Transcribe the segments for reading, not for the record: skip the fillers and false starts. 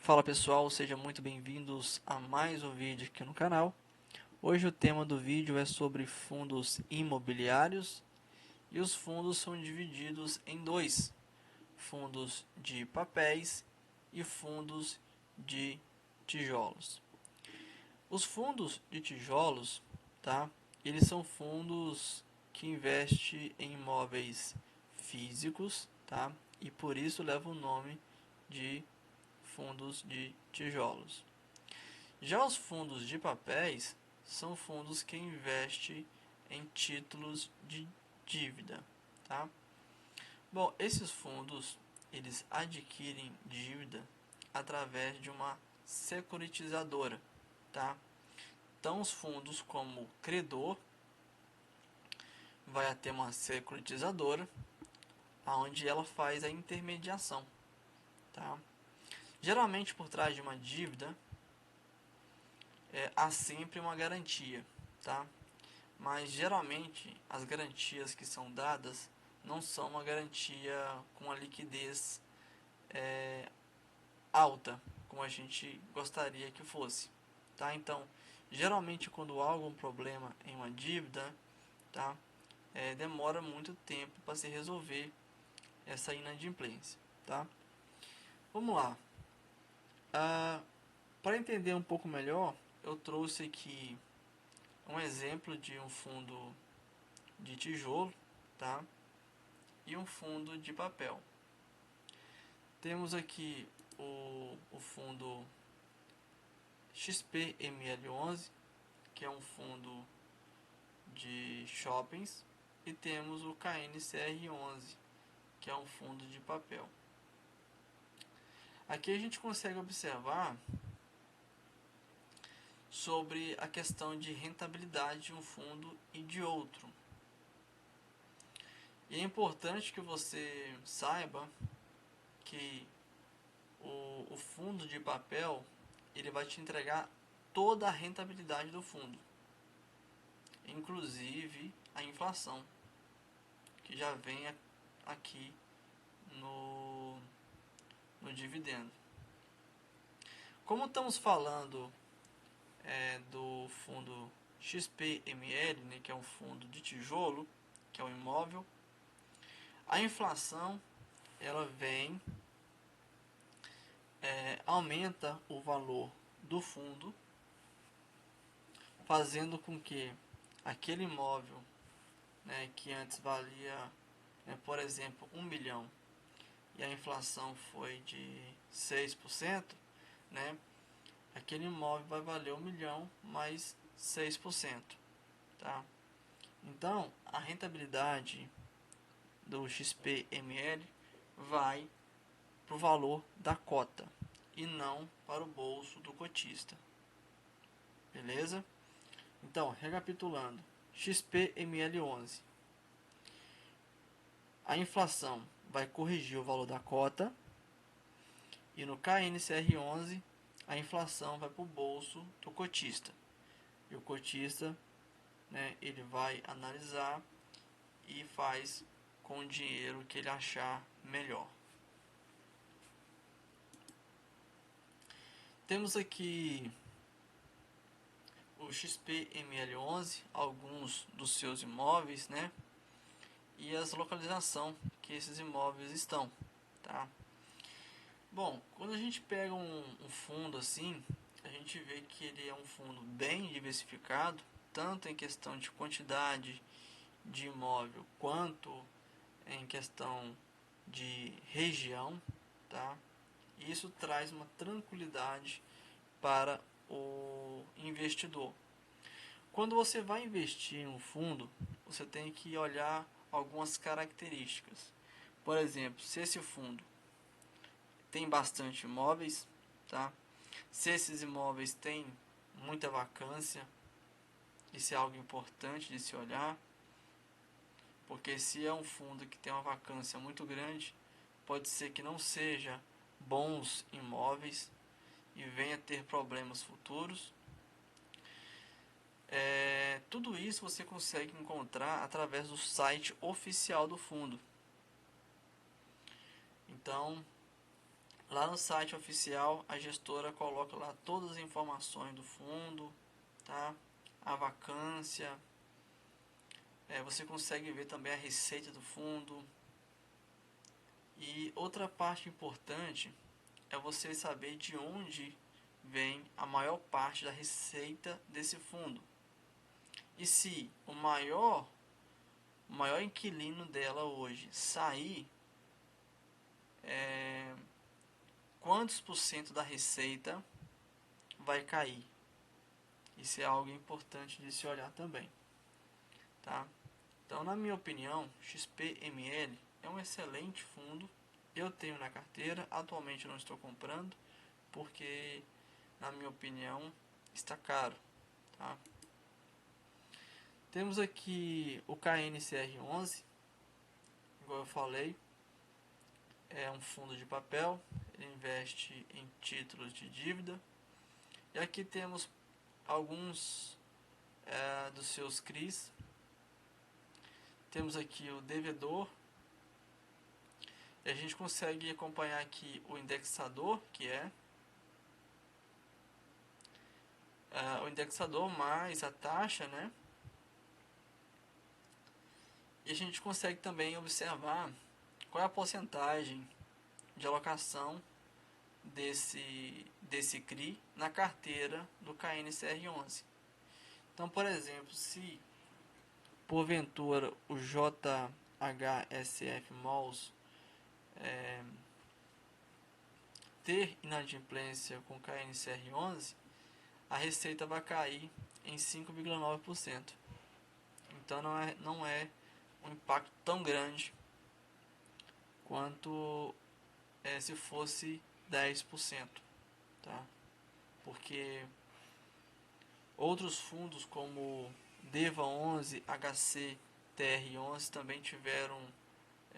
Fala pessoal, sejam muito bem-vindos a mais um vídeo aqui no canal. Hoje o tema do vídeo é sobre fundos imobiliários e os fundos são divididos em dois: fundos de papéis e fundos de tijolos. Os fundos de tijolos, tá? Eles são fundos que investem em imóveis físicos, tá? E por isso leva o nome de fundos de tijolos. Já os fundos de papéis são fundos que investem em títulos de dívida, tá? Bom, esses fundos eles adquirem dívida através de uma securitizadora, tá? Então, os fundos como credor vai ter uma securitizadora, onde ela faz a intermediação, tá? Geralmente por trás de uma dívida há sempre uma garantia, tá? Mas geralmente as garantias que são dadas não são uma garantia com a liquidez alta, como a gente gostaria que fosse, tá? Então, geralmente quando há algum problema em uma dívida, tá? Demora muito tempo para se resolver essa inadimplência, tá? Vamos lá. Para entender um pouco melhor, eu trouxe aqui um exemplo de um fundo de tijolo, tá? E um fundo de papel. Temos aqui o fundo XPML11, que é um fundo de shoppings, e temos o KNCR11, que é um fundo de papel. Aqui a gente consegue observar sobre a questão de rentabilidade de um fundo e de outro. E é importante que você saiba que o fundo de papel ele vai te entregar toda a rentabilidade do fundo, inclusive a inflação, que já vem aqui no dividendo. Como estamos falando do fundo XPML, né, que é um fundo de tijolo, que é um imóvel, a inflação ela vem, aumenta o valor do fundo, fazendo com que aquele imóvel, né, que antes valia, por exemplo, 1 milhão, e a inflação foi de 6%, né, aquele imóvel vai valer 1 milhão mais 6%, tá? Então, a rentabilidade do XPML vai para o valor da cota e não para o bolso do cotista. Beleza? Então, recapitulando, XPML11, a inflação vai corrigir o valor da cota, e no KNCR11 a inflação vai para o bolso do cotista. E o cotista, né, ele vai analisar e faz com o dinheiro que ele achar melhor. Temos aqui o XPML11, alguns dos seus imóveis, né? E as localização que esses imóveis estão, tá? Bom, quando a gente pega um fundo assim, a gente vê que ele é um fundo bem diversificado, tanto em questão de quantidade de imóvel, quanto em questão de região, tá? Isso traz uma tranquilidade para o investidor. Quando você vai investir em um fundo, você tem que olhar algumas características. Por exemplo, se esse fundo tem bastante imóveis, tá? Se esses imóveis têm muita vacância, isso é algo importante de se olhar, porque se é um fundo que tem uma vacância muito grande, pode ser que não seja bons imóveis e venha a ter problemas futuros. Tudo isso você consegue encontrar através do site oficial do fundo. Então, Lá no site oficial, a gestora coloca lá todas as informações do fundo, tá? A vacância, você consegue ver também a receita do fundo. E outra parte importante é você saber de onde vem a maior parte da receita desse fundo. E se o maior inquilino dela hoje sair, quantos por cento da receita vai cair? Isso é algo importante de se olhar também, tá? Então, na minha opinião, XPML é um excelente fundo. Eu tenho na carteira, atualmente não estou comprando, porque, na minha opinião, está caro, tá? Temos aqui o KNCR11, igual eu falei, é um fundo de papel, ele investe em títulos de dívida. E aqui temos alguns dos seus CRIs. Temos aqui o devedor. E a gente consegue acompanhar aqui o indexador, que é o indexador mais a taxa, né? E a gente consegue também observar qual é a porcentagem de alocação desse CRI na carteira do KNCR11. Então, por exemplo, se porventura o JHSF Malls ter inadimplência com KNCR11, a receita vai cair em 5,9%. Então não é um impacto tão grande quanto se fosse 10%, tá? Porque outros fundos como DEVA11, HC, TR11 também tiveram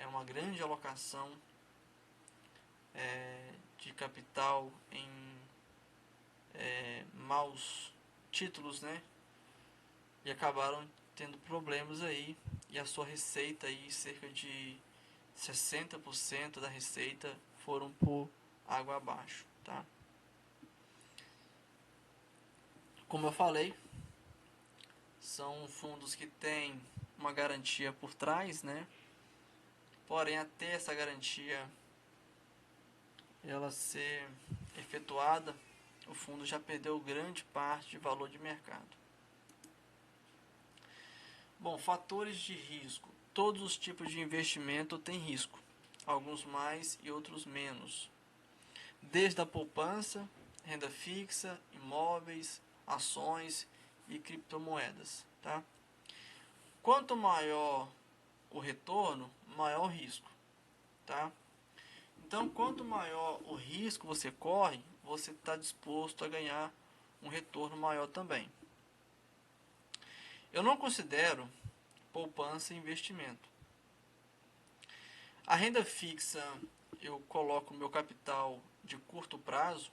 uma grande alocação de capital em maus títulos, né? E acabaram tendo problemas aí, e a sua receita aí, cerca de 60% da receita foram por água abaixo, tá? Como eu falei, são fundos que têm uma garantia por trás, né? Porém, até essa garantia ela ser efetuada, o fundo já perdeu grande parte de valor de mercado. Bom, fatores de risco. Todos os tipos de investimento têm risco, alguns mais e outros menos. Desde a poupança, renda fixa, imóveis, ações e criptomoedas, tá? Quanto maior o retorno, maior o risco, tá? Então, quanto maior o risco você corre, você está disposto a ganhar um retorno maior também. Eu não considero poupança investimento. A renda fixa, eu coloco meu capital de curto prazo,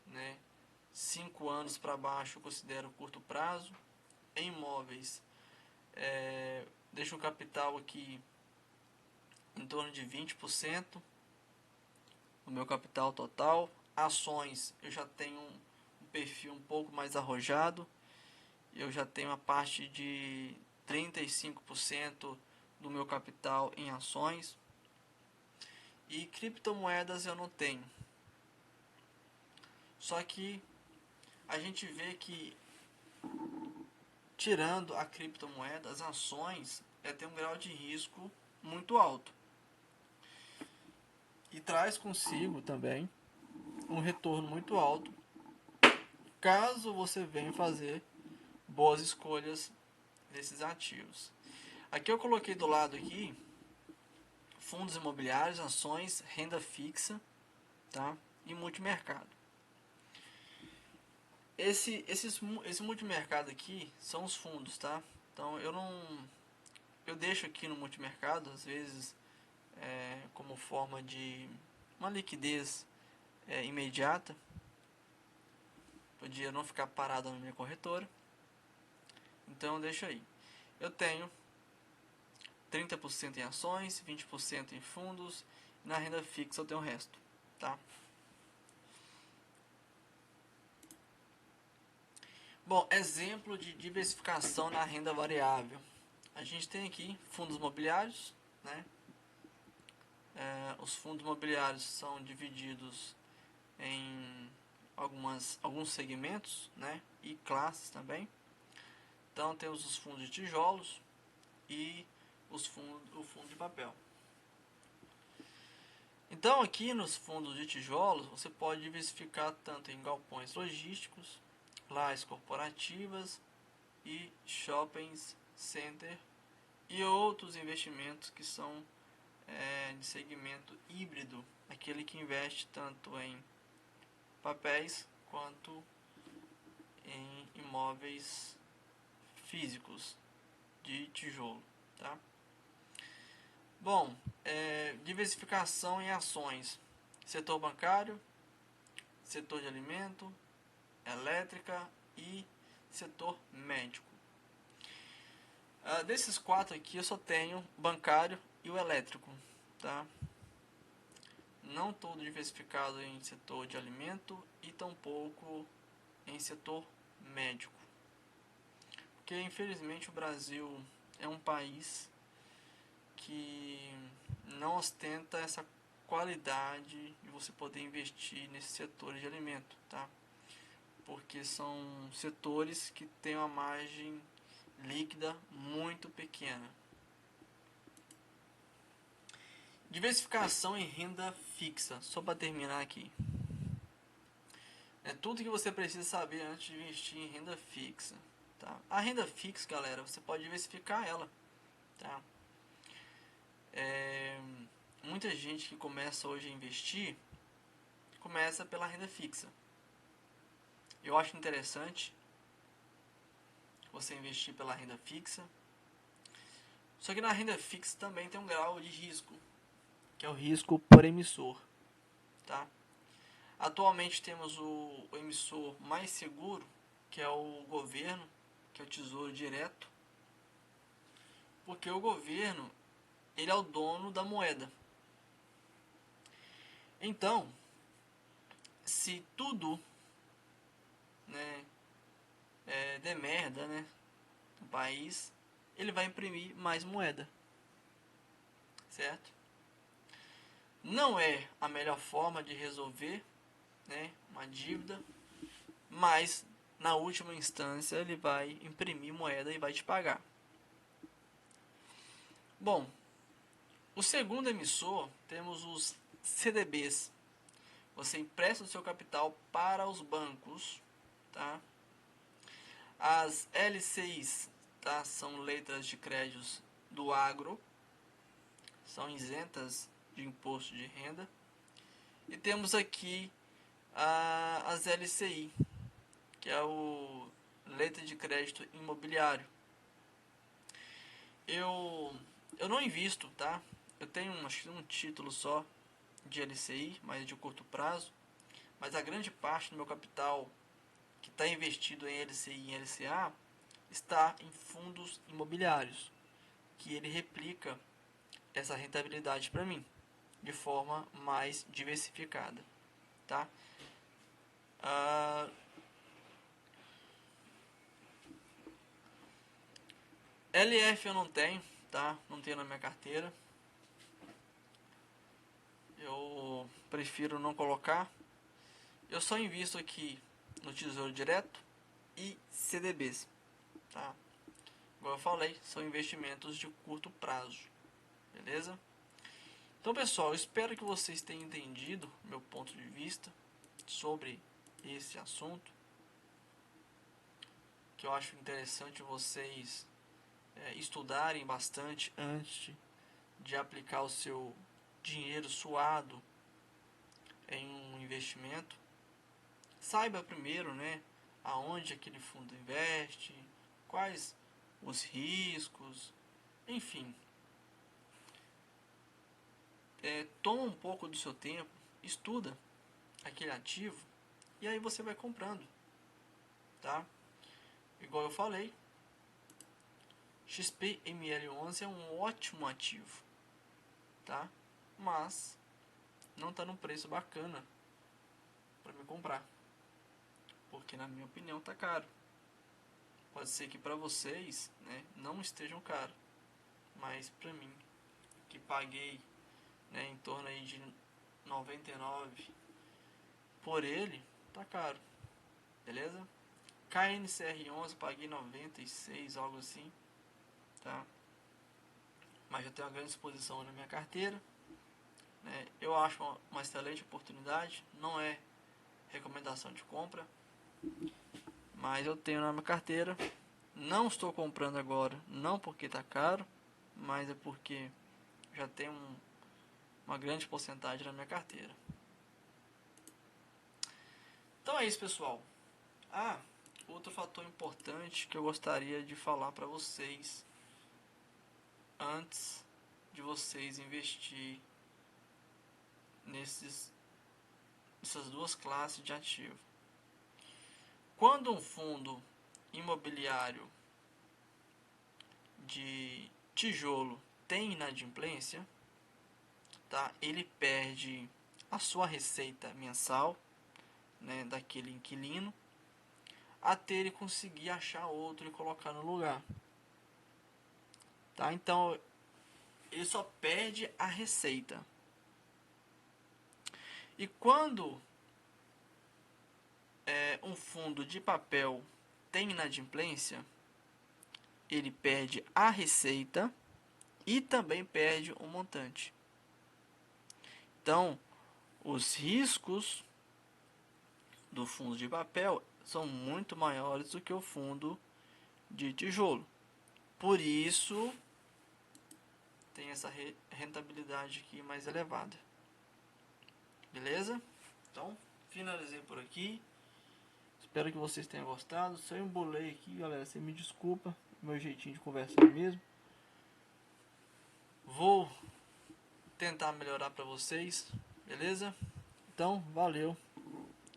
né? 5 anos para baixo eu considero curto prazo. Em imóveis, deixo o capital aqui em torno de 20% do meu capital total. Ações, eu já tenho um perfil um pouco mais arrojado. Eu já tenho a parte de 35% do meu capital em ações. E criptomoedas eu não tenho. Só que a gente vê que, tirando a criptomoeda, as ações têm um grau de risco muito alto. E traz consigo também um retorno muito alto, caso você venha fazer boas escolhas desses ativos. Aqui eu coloquei do lado aqui fundos imobiliários, ações, renda fixa, tá? E multimercado. Esse multimercado aqui são os fundos, tá? Então eu deixo aqui no multimercado às vezes como forma de uma liquidez imediata, para o dinheiro não ficar parado na minha corretora. Então eu deixo aí. Eu tenho 30% em ações, 20% em fundos, e na renda fixa eu tenho o resto, tá? Bom, exemplo de diversificação na renda variável. A gente tem aqui fundos imobiliários, né? Os fundos imobiliários são divididos em alguns segmentos, né? E classes também. Então temos os fundos de tijolos e o fundo de papel. Então aqui nos fundos de tijolos você pode diversificar tanto em galpões logísticos, lajes corporativas e shoppings center e outros investimentos que são de segmento híbrido, aquele que investe tanto em papéis quanto em imóveis físicos de tijolo, tá? Bom, diversificação em ações, setor bancário, setor de alimento, elétrica e setor médico. Desses quatro aqui eu só tenho bancário e o elétrico, tá? Não estou diversificado em setor de alimento e tampouco em setor médico, porque infelizmente o Brasil é um país que não ostenta essa qualidade de você poder investir nesses setores de alimento, tá? Porque são setores que têm uma margem líquida muito pequena. Diversificação em renda fixa, só para terminar aqui. É tudo que você precisa saber antes de investir em renda fixa, tá? A renda fixa, galera, você pode diversificar ela, tá? Muita gente que começa hoje a investir começa pela renda fixa. Eu acho interessante você investir pela renda fixa. Só que na renda fixa também tem um grau de risco, que é o risco por emissor, tá? Atualmente temos o emissor mais seguro, que é o governo, que é o Tesouro Direto, porque o governo ele é o dono da moeda. Então, se tudo, né, der merda, né, no país, ele vai imprimir mais moeda, certo? Não é a melhor forma de resolver, né, uma dívida, mas na última instância ele vai imprimir moeda e vai te pagar. Bom, o segundo emissor temos os CDBs. Você empresta o seu capital para os bancos, tá? As LCIs, tá? São letras de créditos do agro, são isentas de imposto de renda. E temos aqui as LCI, que é o letra de crédito imobiliário. Eu não invisto, tá? Eu tenho acho que um título só de LCI, mas de curto prazo. Mas a grande parte do meu capital que está investido em LCI e em LCA está em fundos imobiliários, que ele replica essa rentabilidade para mim de forma mais diversificada, tá? LF eu não tenho, tá? Não tenho na minha carteira. Eu prefiro não colocar. Eu só invisto aqui no Tesouro Direto e CDBs, tá? Como eu falei, são investimentos de curto prazo, beleza? Então, pessoal, espero que vocês tenham entendido meu ponto de vista sobre esse assunto, que eu acho interessante vocês estudarem bastante antes de aplicar o seu dinheiro suado em um investimento. Saiba primeiro, né, aonde aquele fundo investe, quais os riscos, enfim. Toma um pouco do seu tempo, estuda aquele ativo e aí você vai comprando, tá? Igual eu falei, XPML11 é um ótimo ativo, tá? Mas não está num preço bacana para me comprar, porque na minha opinião tá caro, pode ser que para vocês, né, não estejam caro, mas para mim, que paguei, né, em torno aí de 99 por ele, tá caro, beleza? KNCR11 paguei 96, algo assim, tá? Mas eu tenho uma grande exposição na minha carteira, né? Eu acho uma excelente oportunidade, não é recomendação de compra, mas eu tenho na minha carteira. Não estou comprando agora, não porque está caro, mas é porque já tem uma grande porcentagem na minha carteira. Então é isso, pessoal. Outro fator importante que eu gostaria de falar para vocês antes de vocês investir nessas duas classes de ativo. Quando um fundo imobiliário de tijolo tem inadimplência, tá? Ele perde a sua receita mensal, né, daquele inquilino, até ele conseguir achar outro e colocar no lugar, tá? Então ele só perde a receita. E quando um fundo de papel tem inadimplência, ele perde a receita e também perde o montante. Então, os riscos do fundo de papel são muito maiores do que o fundo de tijolo. Por isso, tem essa rentabilidade aqui mais elevada. Beleza? Então, finalizei por aqui. Espero que vocês tenham gostado. Se eu embolei aqui, galera, você me desculpa. Meu jeitinho de conversar mesmo. Vou tentar melhorar para vocês. Beleza? Então, valeu.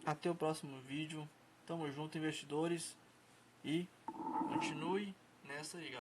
Até o próximo vídeo. Tamo junto, investidores. E continue nessa aí, galera.